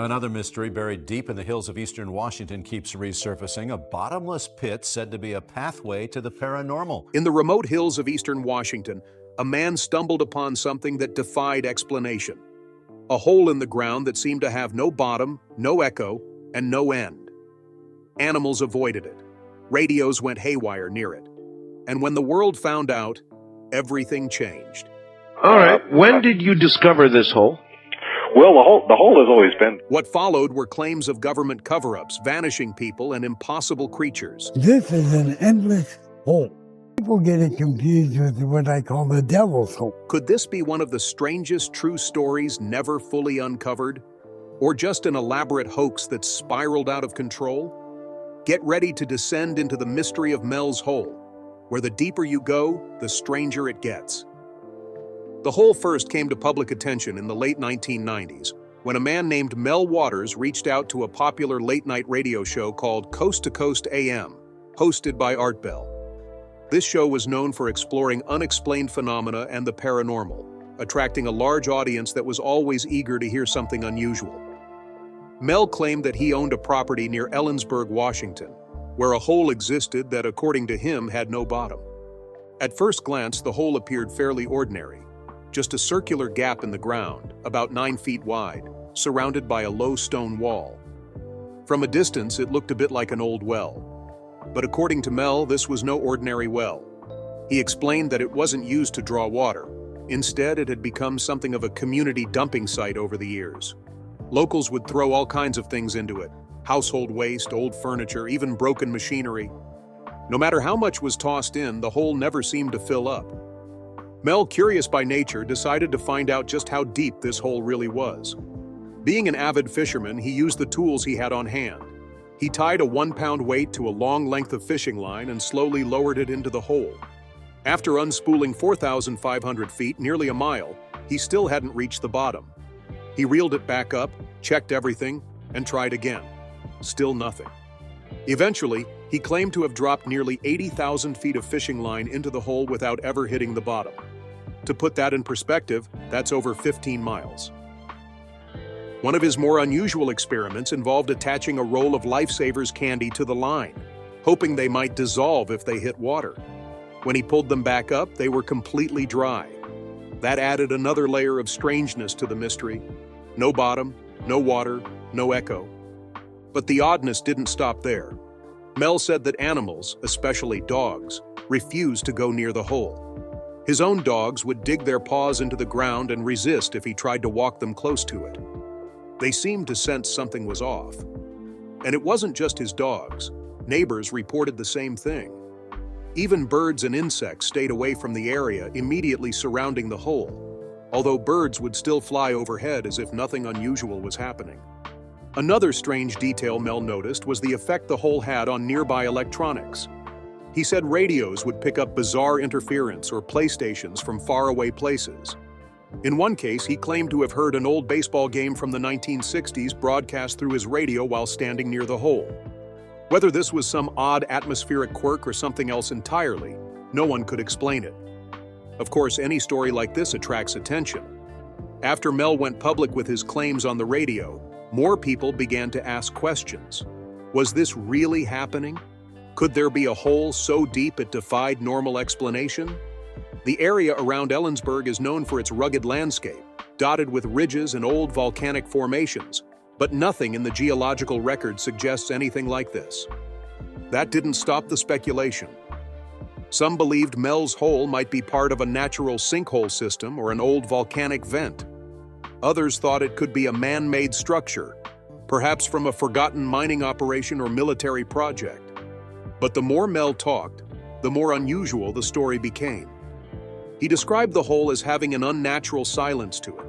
Another mystery buried deep in the hills of eastern Washington keeps resurfacing, a bottomless pit said to be a pathway to the paranormal. In the remote hills of eastern Washington, a man stumbled upon something that defied explanation. A hole in the ground that seemed to have no bottom, no echo, and no end. Animals avoided it. Radios went haywire near it. And when the world found out, everything changed. All right, when did you discover this hole? Well, the hole has always been. What followed were claims of government cover-ups, vanishing people, and impossible creatures. This is an endless hole. People get it confused with what I call the devil's hole. Could this be one of the strangest true stories never fully uncovered? Or just an elaborate hoax that spiraled out of control? Get ready to descend into the mystery of Mel's Hole, where the deeper you go, the stranger it gets. The hole first came to public attention in the late 1990s, when a man named Mel Waters reached out to a popular late-night radio show called Coast to Coast AM, hosted by Art Bell. This show was known for exploring unexplained phenomena and the paranormal, attracting a large audience that was always eager to hear something unusual. Mel claimed that he owned a property near Ellensburg, Washington, where a hole existed that, according to him, had no bottom. At first glance, the hole appeared fairly ordinary, just a circular gap in the ground, about 9 feet wide, surrounded by a low stone wall. From a distance, it looked a bit like an old well. But according to Mel, this was no ordinary well. He explained that it wasn't used to draw water. Instead, it had become something of a community dumping site over the years. Locals would throw all kinds of things into it: household waste, old furniture, even broken machinery. No matter how much was tossed in, the hole never seemed to fill up. Mel, curious by nature, decided to find out just how deep this hole really was. Being an avid fisherman, he used the tools he had on hand. He tied a 1-pound weight to a long length of fishing line and slowly lowered it into the hole. After unspooling 4,500 feet, nearly a mile, he still hadn't reached the bottom. He reeled it back up, checked everything, and tried again. Still nothing. Eventually, he claimed to have dropped nearly 80,000 feet of fishing line into the hole without ever hitting the bottom. To put that in perspective, that's over 15 miles. One of his more unusual experiments involved attaching a roll of Lifesavers candy to the line, hoping they might dissolve if they hit water. When he pulled them back up, they were completely dry. That added another layer of strangeness to the mystery. No bottom, no water, no echo. But the oddness didn't stop there. Mel said that animals, especially dogs, refused to go near the hole. His own dogs would dig their paws into the ground and resist if he tried to walk them close to it. They seemed to sense something was off. And it wasn't just his dogs. Neighbors reported the same thing. Even birds and insects stayed away from the area immediately surrounding the hole, although birds would still fly overhead as if nothing unusual was happening. Another strange detail Mel noticed was the effect the hole had on nearby electronics. He said radios would pick up bizarre interference or PlayStations from faraway places. In one case, he claimed to have heard an old baseball game from the 1960s broadcast through his radio while standing near the hole. Whether this was some odd atmospheric quirk or something else entirely, no one could explain it. Of course, any story like this attracts attention. After Mel went public with his claims on the radio, more people began to ask questions. Was this really happening? Could there be a hole so deep it defied normal explanation? The area around Ellensburg is known for its rugged landscape, dotted with ridges and old volcanic formations, but nothing in the geological record suggests anything like this. That didn't stop the speculation. Some believed Mel's Hole might be part of a natural sinkhole system or an old volcanic vent. Others thought it could be a man-made structure, perhaps from a forgotten mining operation or military project. But the more Mel talked, the more unusual the story became. He described the hole as having an unnatural silence to it.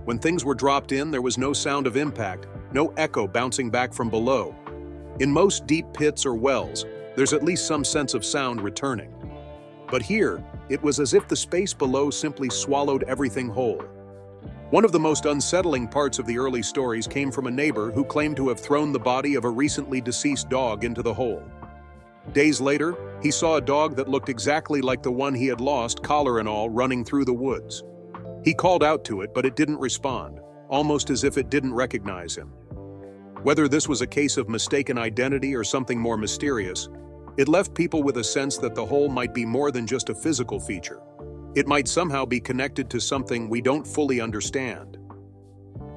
When things were dropped in, there was no sound of impact, no echo bouncing back from below. In most deep pits or wells, there's at least some sense of sound returning. But here, it was as if the space below simply swallowed everything whole. One of the most unsettling parts of the early stories came from a neighbor who claimed to have thrown the body of a recently deceased dog into the hole. Days later, he saw a dog that looked exactly like the one he had lost, collar and all, running through the woods. He called out to it, but it didn't respond, almost as if it didn't recognize him. Whether this was a case of mistaken identity or something more mysterious, it left people with a sense that the hole might be more than just a physical feature. It might somehow be connected to something we don't fully understand.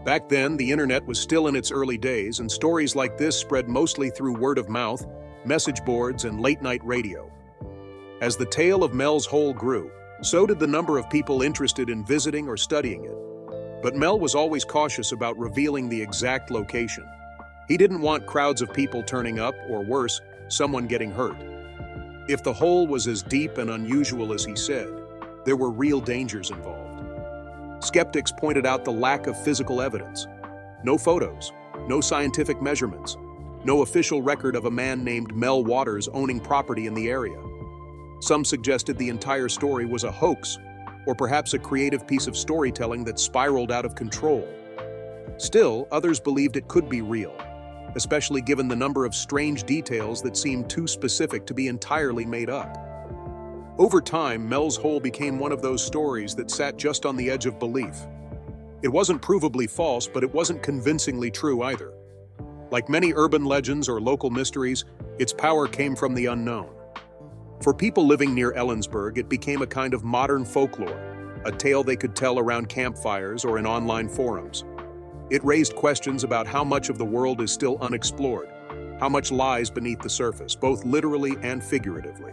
Back then, the internet was still in its early days, and stories like this spread mostly through word of mouth, message boards, and late-night radio. As the tale of Mel's hole grew, so did the number of people interested in visiting or studying it. But Mel was always cautious about revealing the exact location. He didn't want crowds of people turning up, or worse, someone getting hurt. If the hole was as deep and unusual as he said, there were real dangers involved. Skeptics pointed out the lack of physical evidence. No photos, no scientific measurements, no official record of a man named Mel Waters owning property in the area. Some suggested the entire story was a hoax, or perhaps a creative piece of storytelling that spiraled out of control. Still, others believed it could be real, especially given the number of strange details that seemed too specific to be entirely made up. Over time, Mel's hole became one of those stories that sat just on the edge of belief. It wasn't provably false, but it wasn't convincingly true either. Like many urban legends or local mysteries, its power came from the unknown. For people living near Ellensburg, it became a kind of modern folklore, a tale they could tell around campfires or in online forums. It raised questions about how much of the world is still unexplored, how much lies beneath the surface, both literally and figuratively.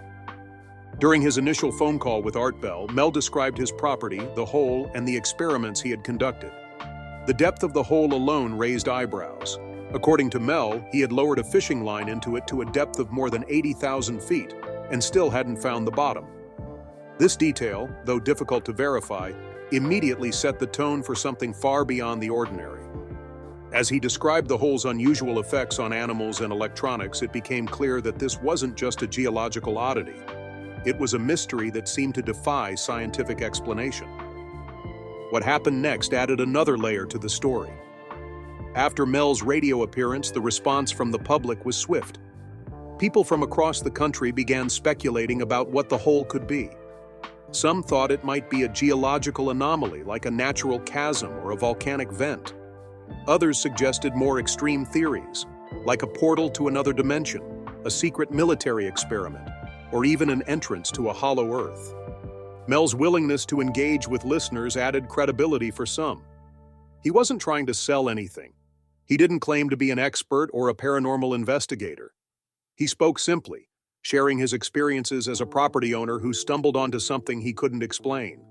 During his initial phone call with Art Bell, Mel described his property, the hole, and the experiments he had conducted. The depth of the hole alone raised eyebrows. According to Mel, he had lowered a fishing line into it to a depth of more than 80,000 feet and still hadn't found the bottom. This detail, though difficult to verify, immediately set the tone for something far beyond the ordinary. As he described the hole's unusual effects on animals and electronics, it became clear that this wasn't just a geological oddity. It was a mystery that seemed to defy scientific explanation. What happened next added another layer to the story. After Mel's radio appearance, the response from the public was swift. People from across the country began speculating about what the hole could be. Some thought it might be a geological anomaly like a natural chasm or a volcanic vent. Others suggested more extreme theories, like a portal to another dimension, a secret military experiment, or even an entrance to a hollow Earth. Mel's willingness to engage with listeners added credibility for some. He wasn't trying to sell anything. He didn't claim to be an expert or a paranormal investigator. He spoke simply, sharing his experiences as a property owner who stumbled onto something he couldn't explain.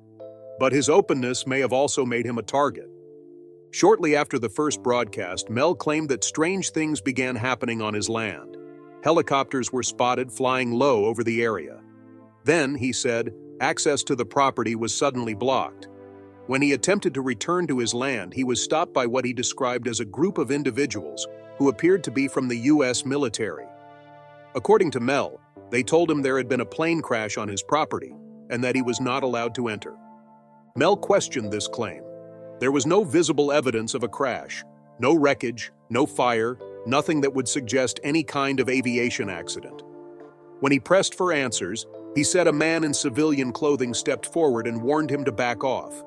But his openness may have also made him a target. Shortly after the first broadcast, Mel claimed that strange things began happening on his land. Helicopters were spotted flying low over the area. Then, he said, access to the property was suddenly blocked. When he attempted to return to his land, he was stopped by what he described as a group of individuals who appeared to be from the U.S. military. According to Mel, they told him there had been a plane crash on his property and that he was not allowed to enter. Mel questioned this claim. There was no visible evidence of a crash, no wreckage, no fire, nothing that would suggest any kind of aviation accident. When he pressed for answers, he said a man in civilian clothing stepped forward and warned him to back off.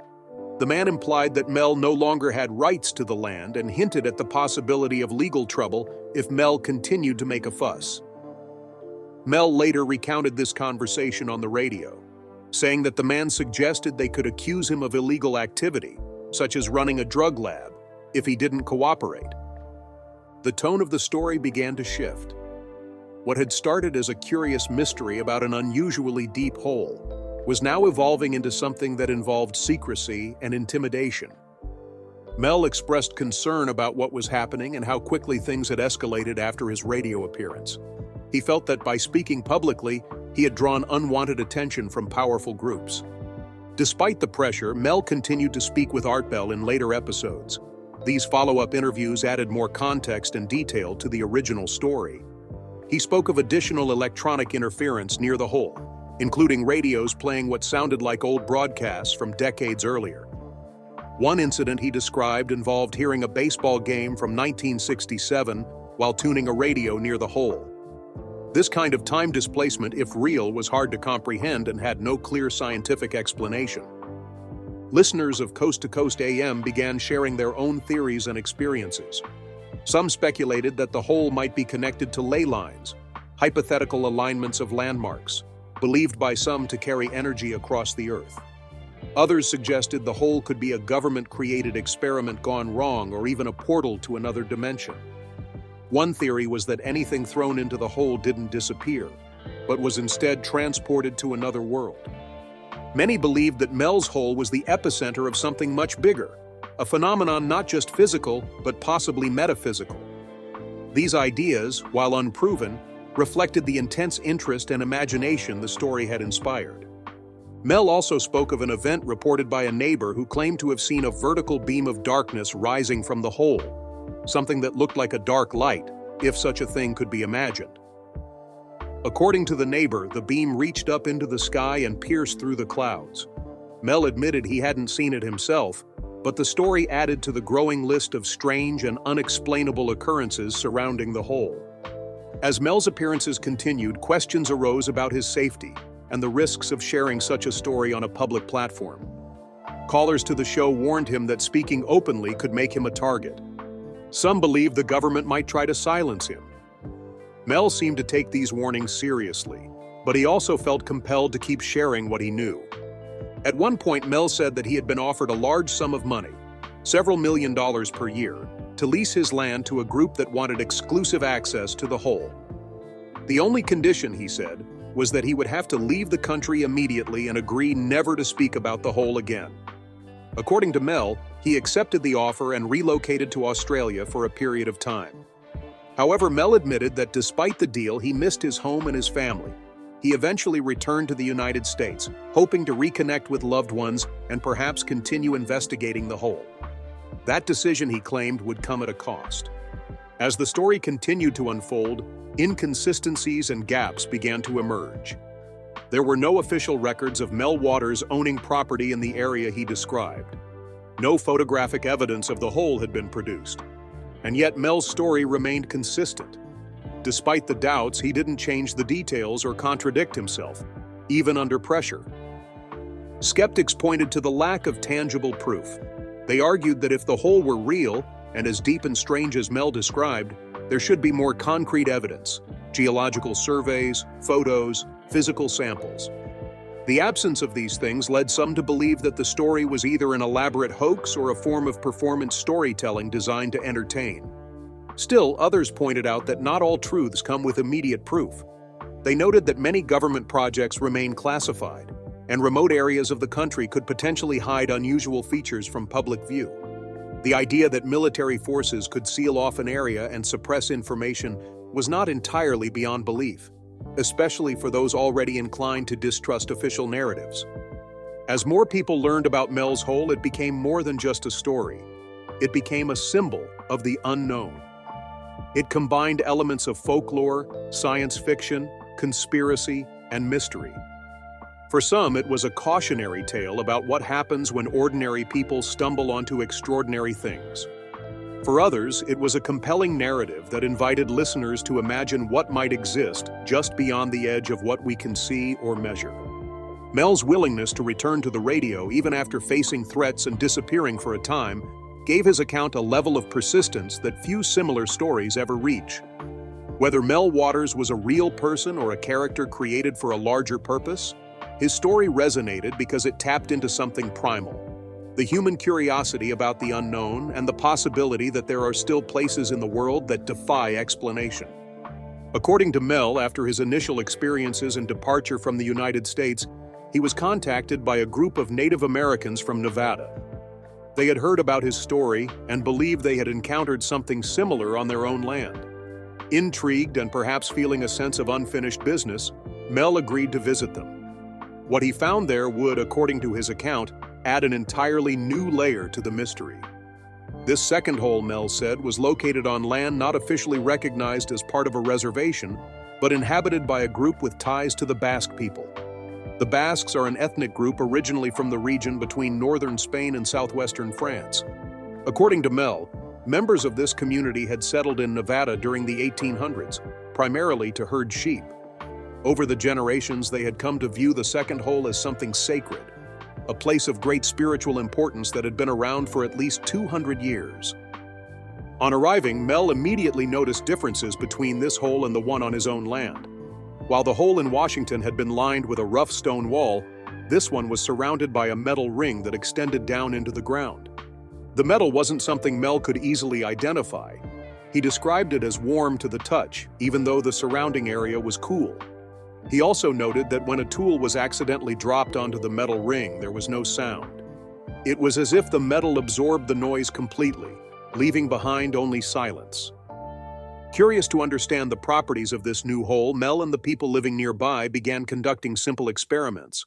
The man implied that Mel no longer had rights to the land and hinted at the possibility of legal trouble if Mel continued to make a fuss. Mel later recounted this conversation on the radio, saying that the man suggested they could accuse him of illegal activity, such as running a drug lab, if he didn't cooperate. The tone of the story began to shift. What had started as a curious mystery about an unusually deep hole was now evolving into something that involved secrecy and intimidation. Mel expressed concern about what was happening and how quickly things had escalated after his radio appearance. He felt that by speaking publicly, he had drawn unwanted attention from powerful groups. Despite the pressure, Mel continued to speak with Art Bell in later episodes. These follow-up interviews added more context and detail to the original story. He spoke of additional electronic interference near the hole, including radios playing what sounded like old broadcasts from decades earlier. One incident he described involved hearing a baseball game from 1967 while tuning a radio near the hole. This kind of time displacement, if real, was hard to comprehend and had no clear scientific explanation. Listeners of Coast to Coast AM began sharing their own theories and experiences. Some speculated that the hole might be connected to ley lines, hypothetical alignments of landmarks, believed by some to carry energy across the Earth. Others suggested the hole could be a government-created experiment gone wrong or even a portal to another dimension. One theory was that anything thrown into the hole didn't disappear, but was instead transported to another world. Many believed that Mel's hole was the epicenter of something much bigger, a phenomenon not just physical, but possibly metaphysical. These ideas, while unproven, reflected the intense interest and imagination the story had inspired. Mel also spoke of an event reported by a neighbor who claimed to have seen a vertical beam of darkness rising from the hole, something that looked like a dark light, if such a thing could be imagined. According to the neighbor, the beam reached up into the sky and pierced through the clouds. Mel admitted he hadn't seen it himself, but the story added to the growing list of strange and unexplainable occurrences surrounding the hole. As Mel's appearances continued, questions arose about his safety and the risks of sharing such a story on a public platform. Callers to the show warned him that speaking openly could make him a target. Some believed the government might try to silence him. Mel seemed to take these warnings seriously, but he also felt compelled to keep sharing what he knew. At one point, Mel said that he had been offered a large sum of money, several $1 million per year, to lease his land to a group that wanted exclusive access to the hole. The only condition, he said, was that he would have to leave the country immediately and agree never to speak about the hole again. According to Mel, he accepted the offer and relocated to Australia for a period of time. However, Mel admitted that despite the deal, he missed his home and his family. He eventually returned to the United States, hoping to reconnect with loved ones and perhaps continue investigating the hole. That decision, he claimed, would come at a cost. As the story continued to unfold, inconsistencies and gaps began to emerge. There were no official records of Mel Waters owning property in the area he described. No photographic evidence of the hole had been produced. And yet Mel's story remained consistent. Despite the doubts, he didn't change the details or contradict himself, even under pressure. Skeptics pointed to the lack of tangible proof. They argued that if the hole were real, and as deep and strange as Mel described, there should be more concrete evidence: geological surveys, photos, physical samples. The absence of these things led some to believe that the story was either an elaborate hoax or a form of performance storytelling designed to entertain. Still, others pointed out that not all truths come with immediate proof. They noted that many government projects remain classified, and remote areas of the country could potentially hide unusual features from public view. The idea that military forces could seal off an area and suppress information was not entirely beyond belief, especially for those already inclined to distrust official narratives. As more people learned about Mel's hole, it became more than just a story. It became a symbol of the unknown. It combined elements of folklore, science fiction, conspiracy, and mystery. For some, it was a cautionary tale about what happens when ordinary people stumble onto extraordinary things. For others, it was a compelling narrative that invited listeners to imagine what might exist just beyond the edge of what we can see or measure. Mel's willingness to return to the radio even after facing threats and disappearing for a time gave his account a level of persistence that few similar stories ever reach. Whether Mel Waters was a real person or a character created for a larger purpose, his story resonated because it tapped into something primal: the human curiosity about the unknown and the possibility that there are still places in the world that defy explanation. According to Mel, after his initial experiences and departure from the United States, he was contacted by a group of Native Americans from Nevada. They had heard about his story and believed they had encountered something similar on their own land. Intrigued and perhaps feeling a sense of unfinished business, Mel agreed to visit them. What he found there would, according to his account, add an entirely new layer to the mystery. This second hole, Mel said, was located on land not officially recognized as part of a reservation, but inhabited by a group with ties to the Basque people. The Basques are an ethnic group originally from the region between northern Spain and southwestern France. According to Mel, members of this community had settled in Nevada during the 1800s, primarily to herd sheep. Over the generations, they had come to view the second hole as something sacred, a place of great spiritual importance that had been around for at least 200 years. On arriving, Mel immediately noticed differences between this hole and the one on his own land. While the hole in Washington had been lined with a rough stone wall, this one was surrounded by a metal ring that extended down into the ground. The metal wasn't something Mel could easily identify. He described it as warm to the touch, even though the surrounding area was cool. He also noted that when a tool was accidentally dropped onto the metal ring, there was no sound. It was as if the metal absorbed the noise completely, leaving behind only silence. Curious to understand the properties of this new hole, Mel and the people living nearby began conducting simple experiments.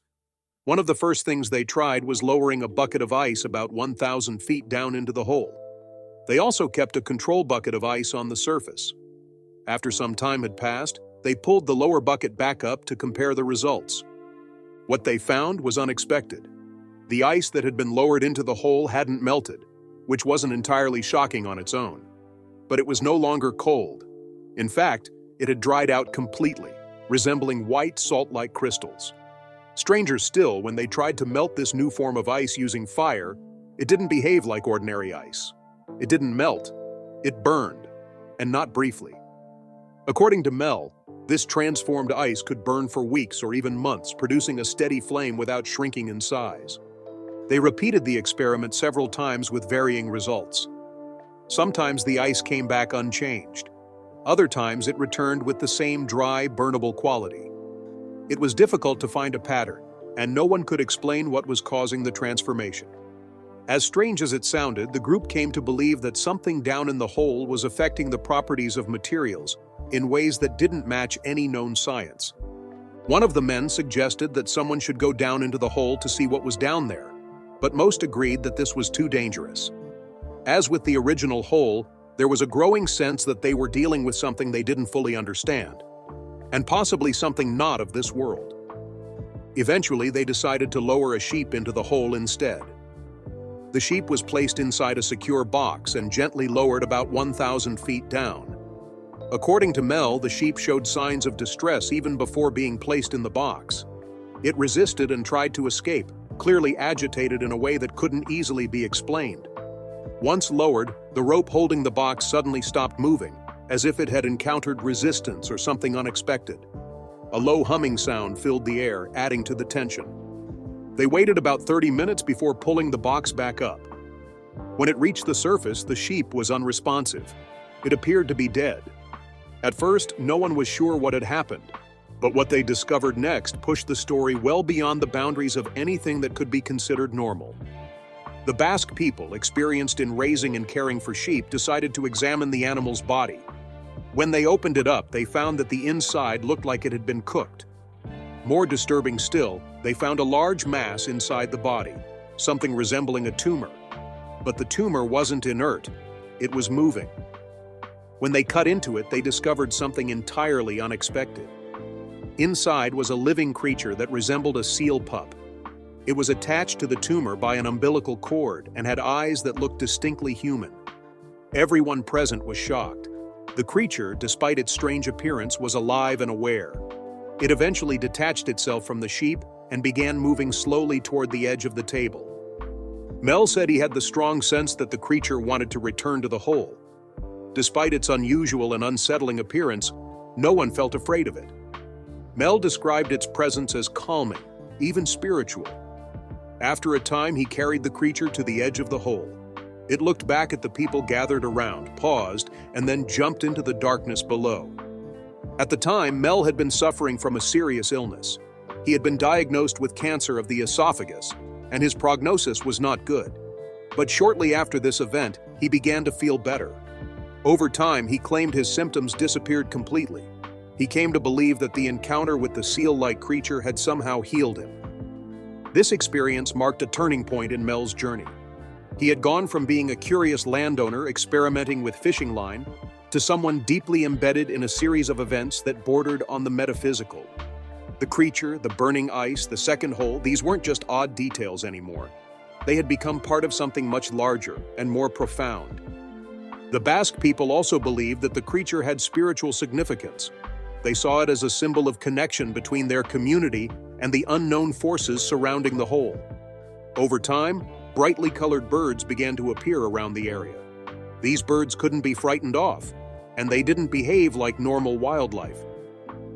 One of the first things they tried was lowering a bucket of ice about 1,000 feet down into the hole. They also kept a control bucket of ice on the surface. After some time had passed, they pulled the lower bucket back up to compare the results. What they found was unexpected. The ice that had been lowered into the hole hadn't melted, which wasn't entirely shocking on its own. But it was no longer cold. In fact, it had dried out completely, resembling white salt-like crystals. Stranger still, when they tried to melt this new form of ice using fire, it didn't behave like ordinary ice. It didn't melt. It burned, and not briefly. According to Mel, this transformed ice could burn for weeks or even months, producing a steady flame without shrinking in size. They repeated the experiment several times with varying results. Sometimes the ice came back unchanged. Other times it returned with the same dry, burnable quality. It was difficult to find a pattern, and no one could explain what was causing the transformation. As strange as it sounded, the group came to believe that something down in the hole was affecting the properties of materials in ways that didn't match any known science. One of the men suggested that someone should go down into the hole to see what was down there, but most agreed that this was too dangerous. As with the original hole, there was a growing sense that they were dealing with something they didn't fully understand, and possibly something not of this world. Eventually, they decided to lower a sheep into the hole instead. The sheep was placed inside a secure box and gently lowered about 1,000 feet down. According to Mel, the sheep showed signs of distress even before being placed in the box. It resisted and tried to escape, clearly agitated in a way that couldn't easily be explained. Once lowered, the rope holding the box suddenly stopped moving, as if it had encountered resistance or something unexpected. A low humming sound filled the air, adding to the tension. They waited about 30 minutes before pulling the box back up. When it reached the surface, the sheep was unresponsive. It appeared to be dead. At first, no one was sure what had happened, but what they discovered next pushed the story well beyond the boundaries of anything that could be considered normal. The Basque people, experienced in raising and caring for sheep, decided to examine the animal's body. When they opened it up, they found that the inside looked like it had been cooked. More disturbing still, they found a large mass inside the body, something resembling a tumor. But the tumor wasn't inert, it was moving. When they cut into it, they discovered something entirely unexpected. Inside was a living creature that resembled a seal pup. It was attached to the tumor by an umbilical cord and had eyes that looked distinctly human. Everyone present was shocked. The creature, despite its strange appearance, was alive and aware. It eventually detached itself from the sheep and began moving slowly toward the edge of the table. Mel said he had the strong sense that the creature wanted to return to the hole. Despite its unusual and unsettling appearance, no one felt afraid of it. Mel described its presence as calming, even spiritual. After a time, he carried the creature to the edge of the hole. It looked back at the people gathered around, paused, and then jumped into the darkness below. At the time, Mel had been suffering from a serious illness. He had been diagnosed with cancer of the esophagus, and his prognosis was not good. But shortly after this event, he began to feel better. Over time, he claimed his symptoms disappeared completely. He came to believe that the encounter with the seal-like creature had somehow healed him. This experience marked a turning point in Mel's journey. He had gone from being a curious landowner experimenting with fishing line to someone deeply embedded in a series of events that bordered on the metaphysical. The creature, the burning ice, the second hole, these weren't just odd details anymore. They had become part of something much larger and more profound. The Basque people also believed that the creature had spiritual significance. They saw it as a symbol of connection between their community and the unknown forces surrounding the hole. Over time, brightly colored birds began to appear around the area. These birds couldn't be frightened off, and they didn't behave like normal wildlife.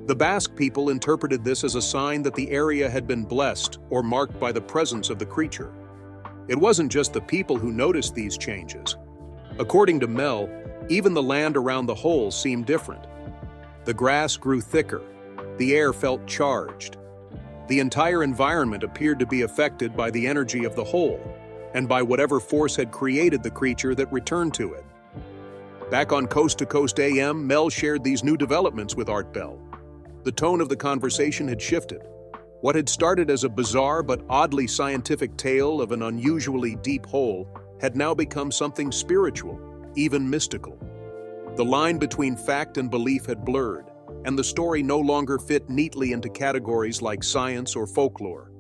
The Basque people interpreted this as a sign that the area had been blessed or marked by the presence of the creature. It wasn't just the people who noticed these changes. According to Mel, even the land around the hole seemed different. The grass grew thicker. The air felt charged. The entire environment appeared to be affected by the energy of the hole and by whatever force had created the creature that returned to it. Back on Coast to Coast AM, Mel shared these new developments with Art Bell. The tone of the conversation had shifted. What had started as a bizarre but oddly scientific tale of an unusually deep hole had now become something spiritual, even mystical. The line between fact and belief had blurred, and the story no longer fit neatly into categories like science or folklore.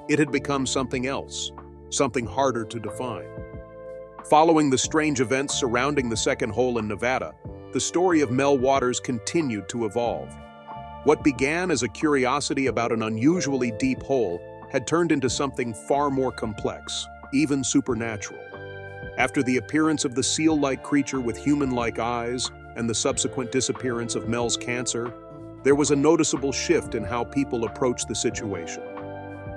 It had become something else, something harder to define. Following the strange events surrounding the second hole in Nevada, the story of Mel Waters continued to evolve. What began as a curiosity about an unusually deep hole had turned into something far more complex, even supernatural. After the appearance of the seal-like creature with human-like eyes and the subsequent disappearance of Mel's cancer, there was a noticeable shift in how people approached the situation.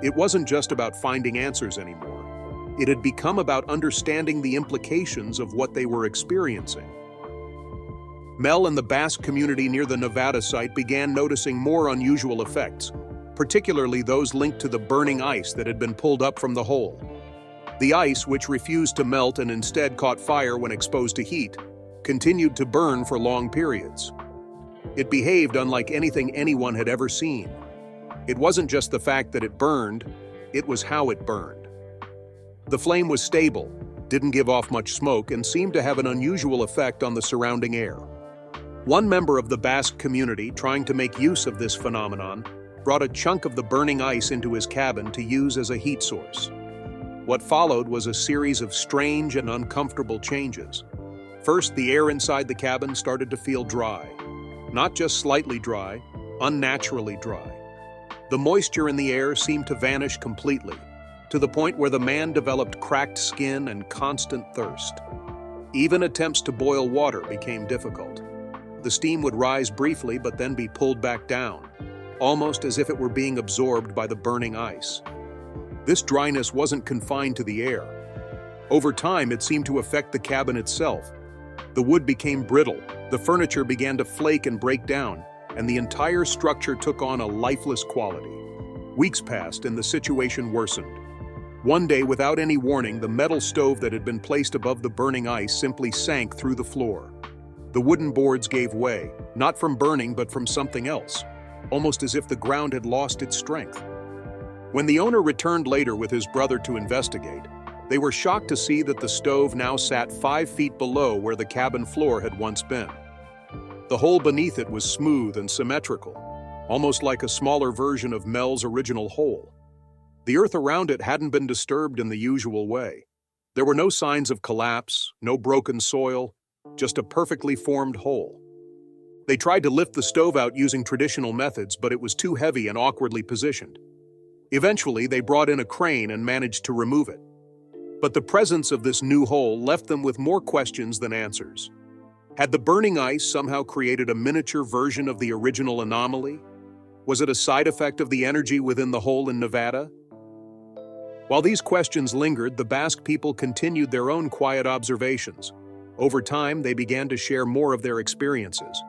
It wasn't just about finding answers anymore. It had become about understanding the implications of what they were experiencing. Mel and the Basque community near the Nevada site began noticing more unusual effects, particularly those linked to the burning ice that had been pulled up from the hole. The ice, which refused to melt and instead caught fire when exposed to heat, continued to burn for long periods. It behaved unlike anything anyone had ever seen. It wasn't just the fact that it burned, it was how it burned. The flame was stable, didn't give off much smoke, and seemed to have an unusual effect on the surrounding air. One member of the Basque community, trying to make use of this phenomenon, brought a chunk of the burning ice into his cabin to use as a heat source. What followed was a series of strange and uncomfortable changes. First, the air inside the cabin started to feel dry. Not just slightly dry, unnaturally dry. The moisture in the air seemed to vanish completely, to the point where the man developed cracked skin and constant thirst. Even attempts to boil water became difficult. The steam would rise briefly but then be pulled back down, almost as if it were being absorbed by the burning ice. This dryness wasn't confined to the air. Over time, it seemed to affect the cabin itself. The wood became brittle, the furniture began to flake and break down, and the entire structure took on a lifeless quality. Weeks passed and the situation worsened. One day, without any warning, the metal stove that had been placed above the burning ice simply sank through the floor. The wooden boards gave way, not from burning but from something else, almost as if the ground had lost its strength. When the owner returned later with his brother to investigate, they were shocked to see that the stove now sat 5 feet below where the cabin floor had once been. The hole beneath it was smooth and symmetrical, almost like a smaller version of Mel's original hole. The earth around it hadn't been disturbed in the usual way. There were no signs of collapse, no broken soil, just a perfectly formed hole. They tried to lift the stove out using traditional methods, but it was too heavy and awkwardly positioned. Eventually, they brought in a crane and managed to remove it. But the presence of this new hole left them with more questions than answers. Had the burning ice somehow created a miniature version of the original anomaly? Was it a side effect of the energy within the hole in Nevada? While these questions lingered, the Basque people continued their own quiet observations. Over time, they began to share more of their experiences.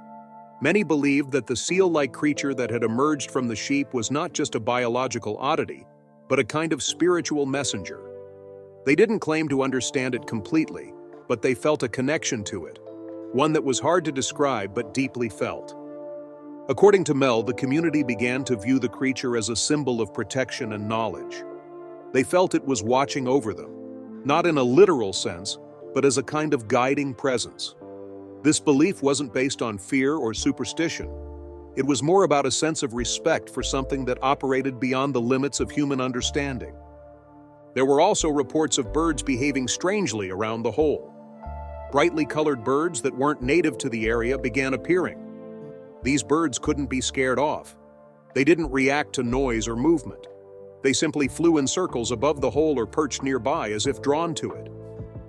Many believed that the seal-like creature that had emerged from the sheep was not just a biological oddity, but a kind of spiritual messenger. They didn't claim to understand it completely, but they felt a connection to it, one that was hard to describe but deeply felt. According to Mel, the community began to view the creature as a symbol of protection and knowledge. They felt it was watching over them, not in a literal sense, but as a kind of guiding presence. This belief wasn't based on fear or superstition. It was more about a sense of respect for something that operated beyond the limits of human understanding. There were also reports of birds behaving strangely around the hole. Brightly colored birds that weren't native to the area began appearing. These birds couldn't be scared off. They didn't react to noise or movement. They simply flew in circles above the hole or perched nearby as if drawn to it.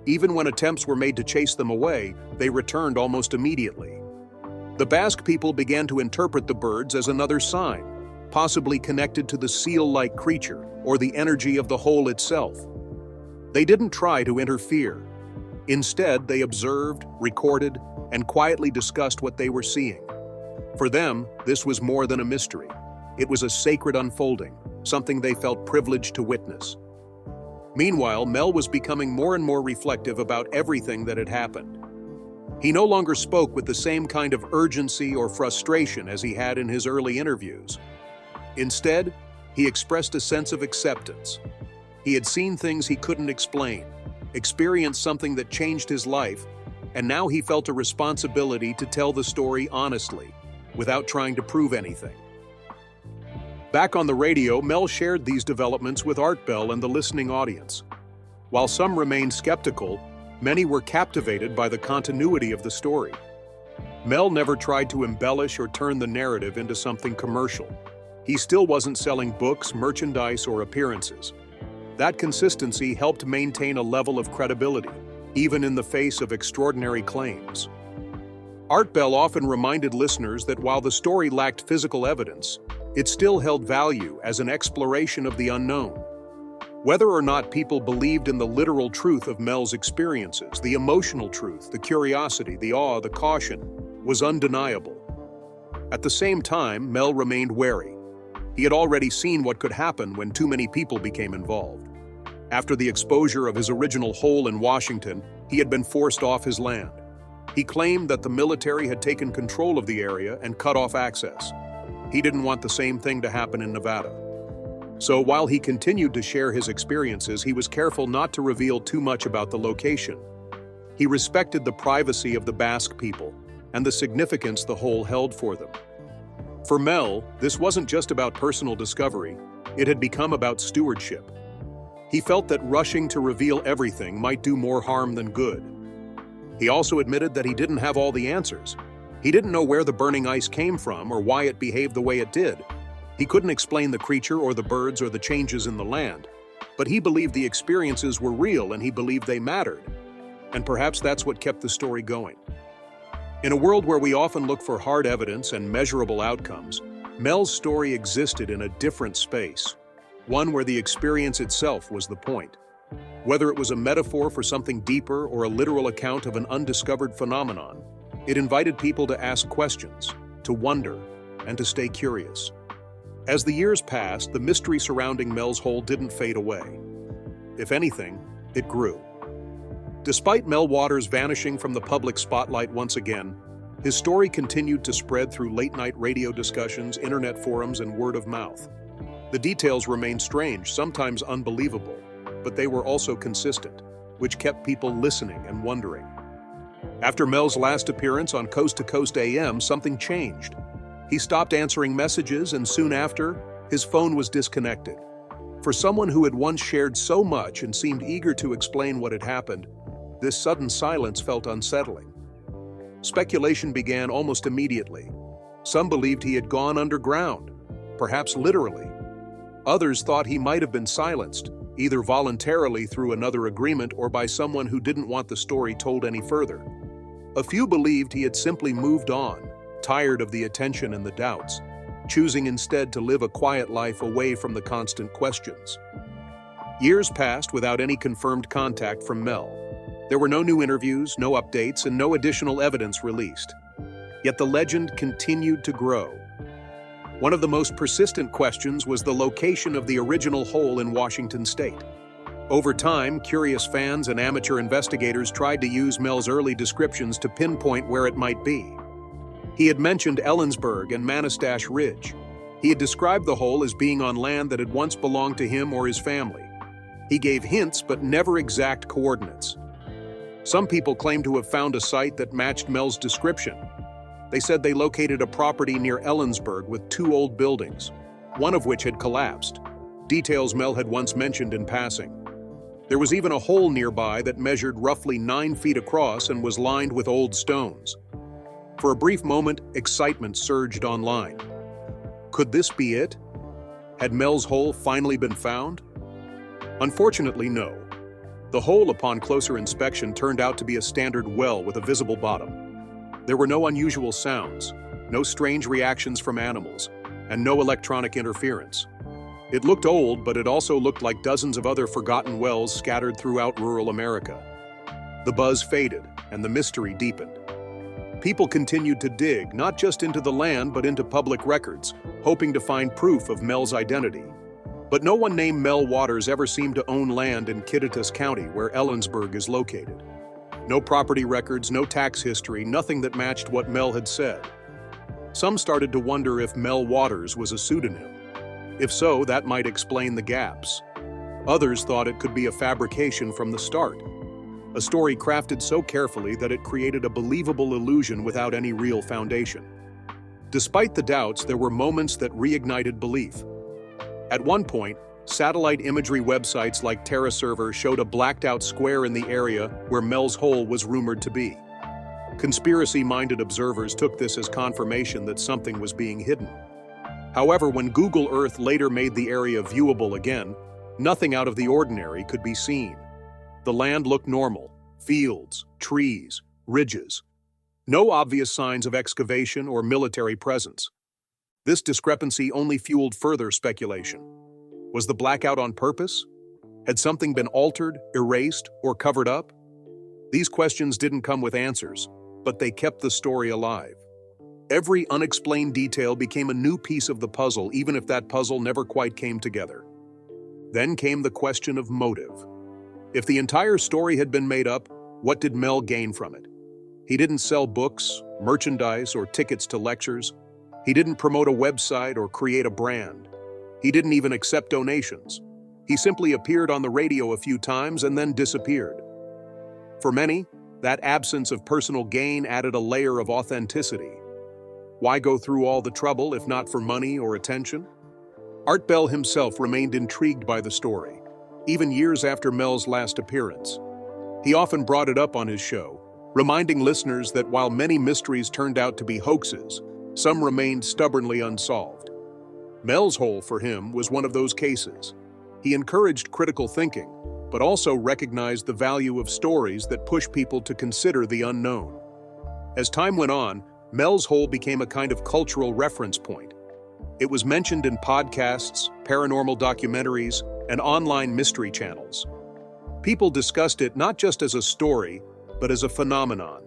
Even when attempts were made to chase them away, they returned almost immediately. The Basque people began to interpret the birds as another sign, possibly connected to the seal-like creature or the energy of the hole itself. They didn't try to interfere. Instead, they observed, recorded, and quietly discussed what they were seeing. For them, this was more than a mystery. It was a sacred unfolding, something they felt privileged to witness. Meanwhile, Mel was becoming more and more reflective about everything that had happened. He no longer spoke with the same kind of urgency or frustration as he had in his early interviews. Instead, he expressed a sense of acceptance. He had seen things he couldn't explain, experienced something that changed his life, and now he felt a responsibility to tell the story honestly, without trying to prove anything. Back on the radio, Mel shared these developments with Art Bell and the listening audience. While some remained skeptical, many were captivated by the continuity of the story. Mel never tried to embellish or turn the narrative into something commercial. He still wasn't selling books, merchandise, or appearances. That consistency helped maintain a level of credibility, even in the face of extraordinary claims. Art Bell often reminded listeners that while the story lacked physical evidence, it still held value as an exploration of the unknown. Whether or not people believed in the literal truth of Mel's experiences, the emotional truth, the curiosity, the awe, the caution, was undeniable. At the same time, Mel remained wary. He had already seen what could happen when too many people became involved. After the exposure of his original hole in Washington, he had been forced off his land. He claimed that the military had taken control of the area and cut off access. He didn't want the same thing to happen in Nevada. So while he continued to share his experiences, he was careful not to reveal too much about the location. He respected the privacy of the Basque people and the significance the hole held for them. For Mel, this wasn't just about personal discovery, it had become about stewardship. He felt that rushing to reveal everything might do more harm than good. He also admitted that he didn't have all the answers. He didn't know where the burning ice came from or why it behaved the way it did. He couldn't explain the creature or the birds or the changes in the land, but he believed the experiences were real and he believed they mattered. And perhaps that's what kept the story going. In a world where we often look for hard evidence and measurable outcomes, Mel's story existed in a different space, one where the experience itself was the point. Whether it was a metaphor for something deeper or a literal account of an undiscovered phenomenon, it invited people to ask questions, to wonder, and to stay curious. As the years passed, the mystery surrounding Mel's hole didn't fade away. If anything, it grew. Despite Mel Waters vanishing from the public spotlight once again, his story continued to spread through late-night radio discussions, internet forums, and word of mouth. The details remained strange, sometimes unbelievable, but they were also consistent, which kept people listening and wondering. After Mel's last appearance on Coast to Coast AM, something changed. He stopped answering messages, and soon after, his phone was disconnected. For someone who had once shared so much and seemed eager to explain what had happened, this sudden silence felt unsettling. Speculation began almost immediately. Some believed he had gone underground, perhaps literally. Others thought he might have been silenced, either voluntarily through another agreement or by someone who didn't want the story told any further. A few believed he had simply moved on, tired of the attention and the doubts, choosing instead to live a quiet life away from the constant questions. Years passed without any confirmed contact from Mel. There were no new interviews, no updates, and no additional evidence released. Yet the legend continued to grow. One of the most persistent questions was the location of the original hole in Washington state. Over time, curious fans and amateur investigators tried to use Mel's early descriptions to pinpoint where it might be. He had mentioned Ellensburg and Manistash Ridge. He had described the hole as being on land that had once belonged to him or his family. He gave hints but never exact coordinates. Some people claimed to have found a site that matched Mel's description. They said they located a property near Ellensburg with 2 old buildings, one of which had collapsed, details Mel had once mentioned in passing. There was even a hole nearby that measured roughly 9 feet across and was lined with old stones. For a brief moment, excitement surged online. Could this be it? Had Mel's hole finally been found? Unfortunately, no. The hole, upon closer inspection, turned out to be a standard well with a visible bottom. There were no unusual sounds, no strange reactions from animals, and no electronic interference. It looked old, but it also looked like dozens of other forgotten wells scattered throughout rural America. The buzz faded, and the mystery deepened. People continued to dig, not just into the land, but into public records, hoping to find proof of Mel's identity. But no one named Mel Waters ever seemed to own land in Kittitas County, where Ellensburg is located. No property records, no tax history, nothing that matched what Mel had said. Some started to wonder if Mel Waters was a pseudonym. If so, that might explain the gaps. Others thought it could be a fabrication from the start. A story crafted so carefully that it created a believable illusion without any real foundation. Despite the doubts, there were moments that reignited belief. At one point, satellite imagery websites like TerraServer showed a blacked-out square in the area where Mel's hole was rumored to be. Conspiracy-minded observers took this as confirmation that something was being hidden. However, when Google Earth later made the area viewable again, nothing out of the ordinary could be seen. The land looked normal: fields, trees, ridges. No obvious signs of excavation or military presence. This discrepancy only fueled further speculation. Was the blackout on purpose? Had something been altered, erased, or covered up? These questions didn't come with answers, but they kept the story alive. Every unexplained detail became a new piece of the puzzle, even if that puzzle never quite came together. Then came the question of motive. If the entire story had been made up, what did Mel gain from it? He didn't sell books, merchandise, or tickets to lectures. He didn't promote a website or create a brand. He didn't even accept donations. He simply appeared on the radio a few times and then disappeared. For many, that absence of personal gain added a layer of authenticity. Why go through all the trouble if not for money or attention? Art Bell himself remained intrigued by the story, even years after Mel's last appearance. He often brought it up on his show, reminding listeners that while many mysteries turned out to be hoaxes, some remained stubbornly unsolved. Mel's hole, for him, was one of those cases. He encouraged critical thinking, but also recognized the value of stories that push people to consider the unknown. As time went on, Mel's hole became a kind of cultural reference point. It was mentioned in podcasts, paranormal documentaries, and online mystery channels. People discussed it not just as a story, but as a phenomenon.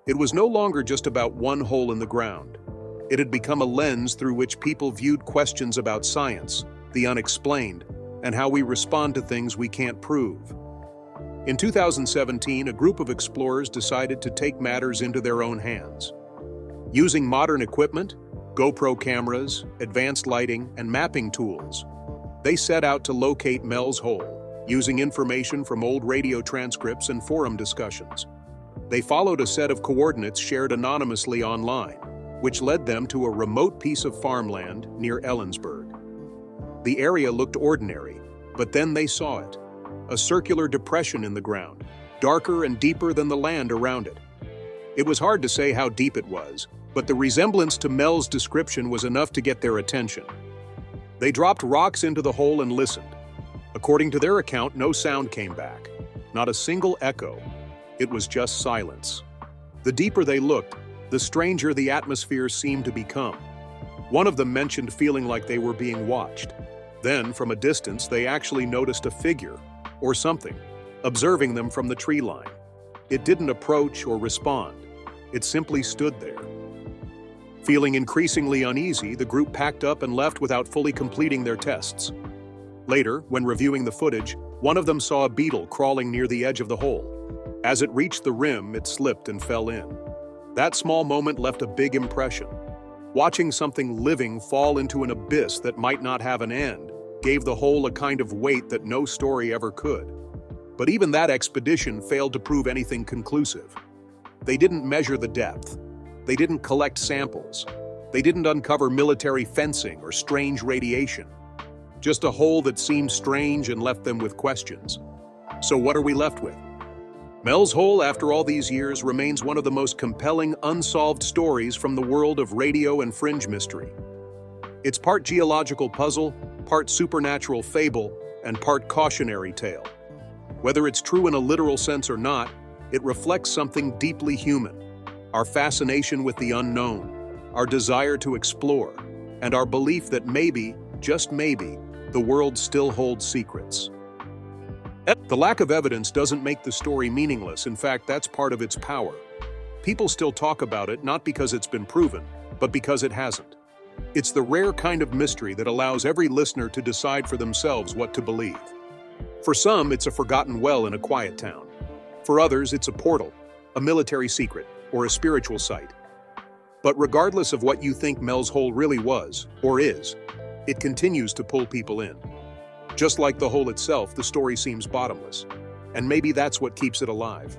It was no longer just about one hole in the ground. It had become a lens through which people viewed questions about science, the unexplained, and how we respond to things we can't prove. In 2017, a group of explorers decided to take matters into their own hands. Using modern equipment, GoPro cameras, advanced lighting, and mapping tools, they set out to locate Mel's hole, using information from old radio transcripts and forum discussions. They followed a set of coordinates shared anonymously online, which led them to a remote piece of farmland near Ellensburg. The area looked ordinary, but then they saw it: a circular depression in the ground, darker and deeper than the land around it. It was hard to say how deep it was, but the resemblance to Mel's description was enough to get their attention. They dropped rocks into the hole and listened. According to their account, no sound came back, not a single echo. It was just silence. The deeper they looked, the stranger the atmosphere seemed to become. One of them mentioned feeling like they were being watched. Then, from a distance, they actually noticed a figure, or something, observing them from the tree line. It didn't approach or respond. It simply stood there. Feeling increasingly uneasy, the group packed up and left without fully completing their tests. Later, when reviewing the footage, one of them saw a beetle crawling near the edge of the hole. As it reached the rim, it slipped and fell in. That small moment left a big impression. Watching something living fall into an abyss that might not have an end gave the hole a kind of weight that no story ever could. But even that expedition failed to prove anything conclusive. They didn't measure the depth. They didn't collect samples. They didn't uncover military fencing or strange radiation. Just a hole that seemed strange and left them with questions. So what are we left with? Mel's hole, after all these years, remains one of the most compelling unsolved stories from the world of radio and fringe mystery. It's part geological puzzle, part supernatural fable, and part cautionary tale. Whether it's true in a literal sense or not, it reflects something deeply human: our fascination with the unknown, our desire to explore, and our belief that maybe, just maybe, the world still holds secrets. The lack of evidence doesn't make the story meaningless. In fact, that's part of its power. People still talk about it not because it's been proven, but because it hasn't. It's the rare kind of mystery that allows every listener to decide for themselves what to believe. For some, it's a forgotten well in a quiet town. For others, it's a portal, a military secret, or a spiritual site. But regardless of what you think Mel's Hole really was, or is, it continues to pull people in. Just like the hole itself, the story seems bottomless. And maybe that's what keeps it alive.